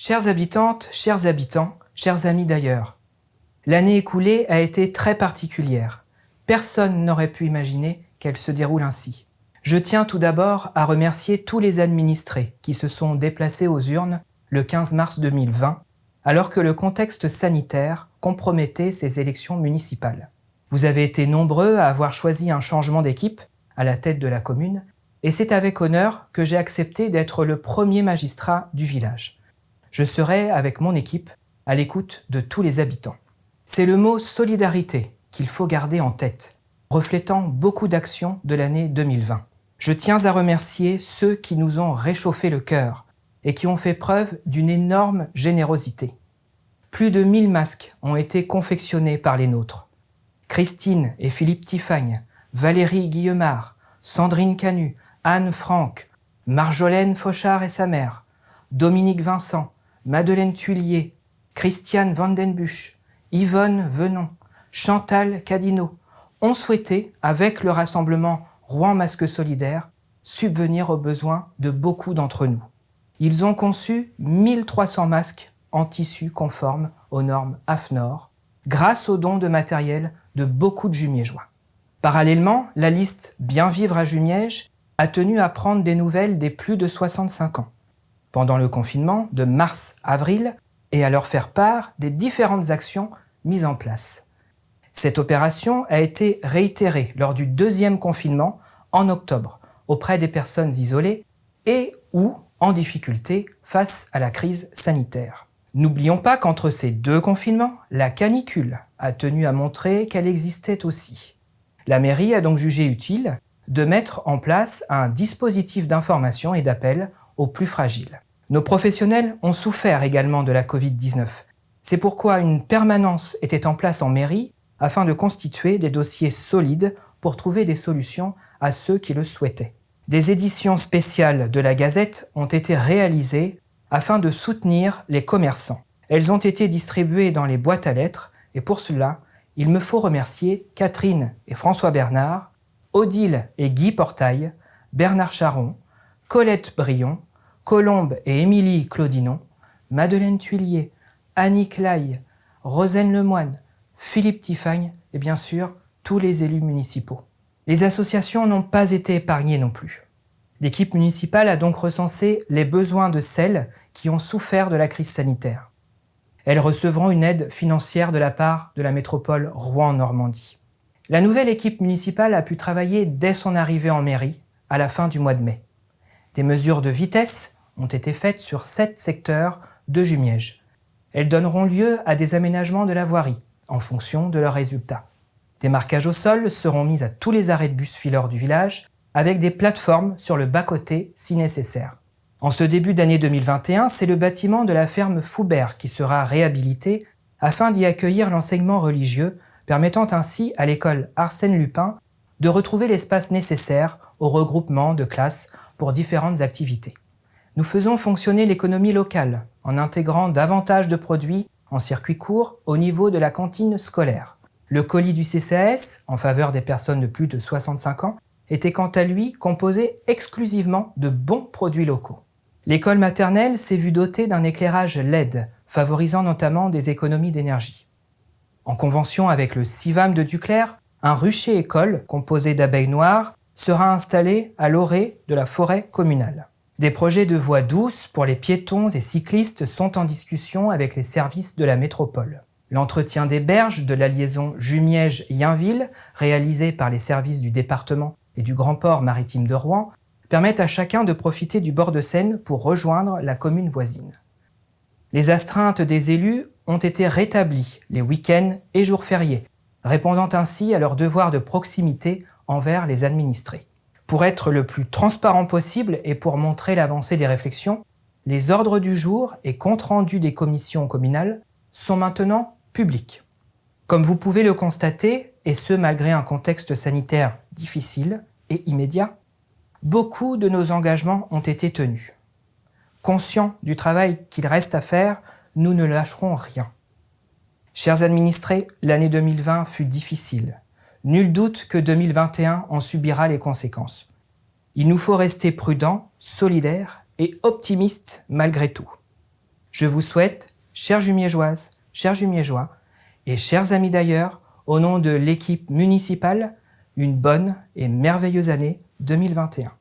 Chères habitantes, chers habitants, chers amis d'ailleurs, l'année écoulée a été très particulière. Personne n'aurait pu imaginer qu'elle se déroule ainsi. Je tiens tout d'abord à remercier tous les administrés qui se sont déplacés aux urnes le 15 mars 2020, alors que le contexte sanitaire compromettait ces élections municipales. Vous avez été nombreux à avoir choisi un changement d'équipe à la tête de la commune, et c'est avec honneur que j'ai accepté d'être le premier magistrat du village. Je serai, avec mon équipe, à l'écoute de tous les habitants. C'est le mot « solidarité » qu'il faut garder en tête, reflétant beaucoup d'actions de l'année 2020. Je tiens à remercier ceux qui nous ont réchauffé le cœur et qui ont fait preuve d'une énorme générosité. Plus de 1000 masques ont été confectionnés par les nôtres. Christine et Philippe Tifagne, Valérie Guillemard, Sandrine Canu, Anne Franck, Marjolaine Fauchard et sa mère, Dominique Vincent, Madeleine Thuillier, Christiane Vandenbusch, Yvonne Venon, Chantal Cadinot ont souhaité, avec le rassemblement Rouen Masque Solidaire, subvenir aux besoins de beaucoup d'entre nous. Ils ont conçu 1300 masques en tissu conforme aux normes AFNOR, grâce aux dons de matériel de beaucoup de Jumiégeois. Parallèlement, la liste Bien vivre à Jumièges a tenu à prendre des nouvelles des plus de 65 ans, pendant le confinement de mars-avril, et à leur faire part des différentes actions mises en place. Cette opération a été réitérée lors du deuxième confinement en octobre, auprès des personnes isolées et ou en difficulté face à la crise sanitaire. N'oublions pas qu'entre ces deux confinements, la canicule a tenu à montrer qu'elle existait aussi. La mairie a donc jugé utile de mettre en place un dispositif d'information et d'appel aux plus fragiles. Nos professionnels ont souffert également de la Covid-19. C'est pourquoi une permanence était en place en mairie afin de constituer des dossiers solides pour trouver des solutions à ceux qui le souhaitaient. Des éditions spéciales de la Gazette ont été réalisées afin de soutenir les commerçants. Elles ont été distribuées dans les boîtes à lettres et pour cela, il me faut remercier Catherine et François Bernard, Odile et Guy Portail, Bernard Charon, Colette Brion, Colombe et Émilie Claudinon, Madeleine Thuillier, Annie Claye, Rosaine Lemoine, Philippe Tifagne et bien sûr tous les élus municipaux. Les associations n'ont pas été épargnées non plus. L'équipe municipale a donc recensé les besoins de celles qui ont souffert de la crise sanitaire. Elles recevront une aide financière de la part de la métropole Rouen-Normandie. La nouvelle équipe municipale a pu travailler dès son arrivée en mairie, à la fin du mois de mai. Des mesures de vitesse ont été faites sur 7 secteurs de Jumièges. Elles donneront lieu à des aménagements de la voirie, en fonction de leurs résultats. Des marquages au sol seront mis à tous les arrêts de bus fileurs du village, avec des plateformes sur le bas-côté si nécessaire. En ce début d'année 2021, c'est le bâtiment de la ferme Foubert qui sera réhabilité afin d'y accueillir l'enseignement religieux, permettant ainsi à l'école Arsène Lupin de retrouver l'espace nécessaire au regroupement de classes pour différentes activités. Nous faisons fonctionner l'économie locale en intégrant davantage de produits en circuit court au niveau de la cantine scolaire. Le colis du CCAS, en faveur des personnes de plus de 65 ans, était quant à lui composé exclusivement de bons produits locaux. L'école maternelle s'est vue dotée d'un éclairage LED, favorisant notamment des économies d'énergie. En convention avec le CIVAM de Duclair, un rucher école composé d'abeilles noires sera installé à l'orée de la forêt communale. Des projets de voies douces pour les piétons et cyclistes sont en discussion avec les services de la métropole. L'entretien des berges de la liaison Jumièges-Yainville, réalisé par les services du département et du Grand Port maritime de Rouen, permettent à chacun de profiter du bord de Seine pour rejoindre la commune voisine. Les astreintes des élus ont été rétablies les week-ends et jours fériés, répondant ainsi à leur devoir de proximité envers les administrés. Pour être le plus transparent possible et pour montrer l'avancée des réflexions, les ordres du jour et comptes rendus des commissions communales sont maintenant publics. Comme vous pouvez le constater, et ce malgré un contexte sanitaire difficile et immédiat, beaucoup de nos engagements ont été tenus. Conscients du travail qu'il reste à faire, nous ne lâcherons rien. Chers administrés, l'année 2020 fut difficile. Nul doute que 2021 en subira les conséquences. Il nous faut rester prudents, solidaires et optimistes malgré tout. Je vous souhaite, chères Jumiégeoises, chers Jumiégeois et chers amis d'ailleurs, au nom de l'équipe municipale, une bonne et merveilleuse année 2021.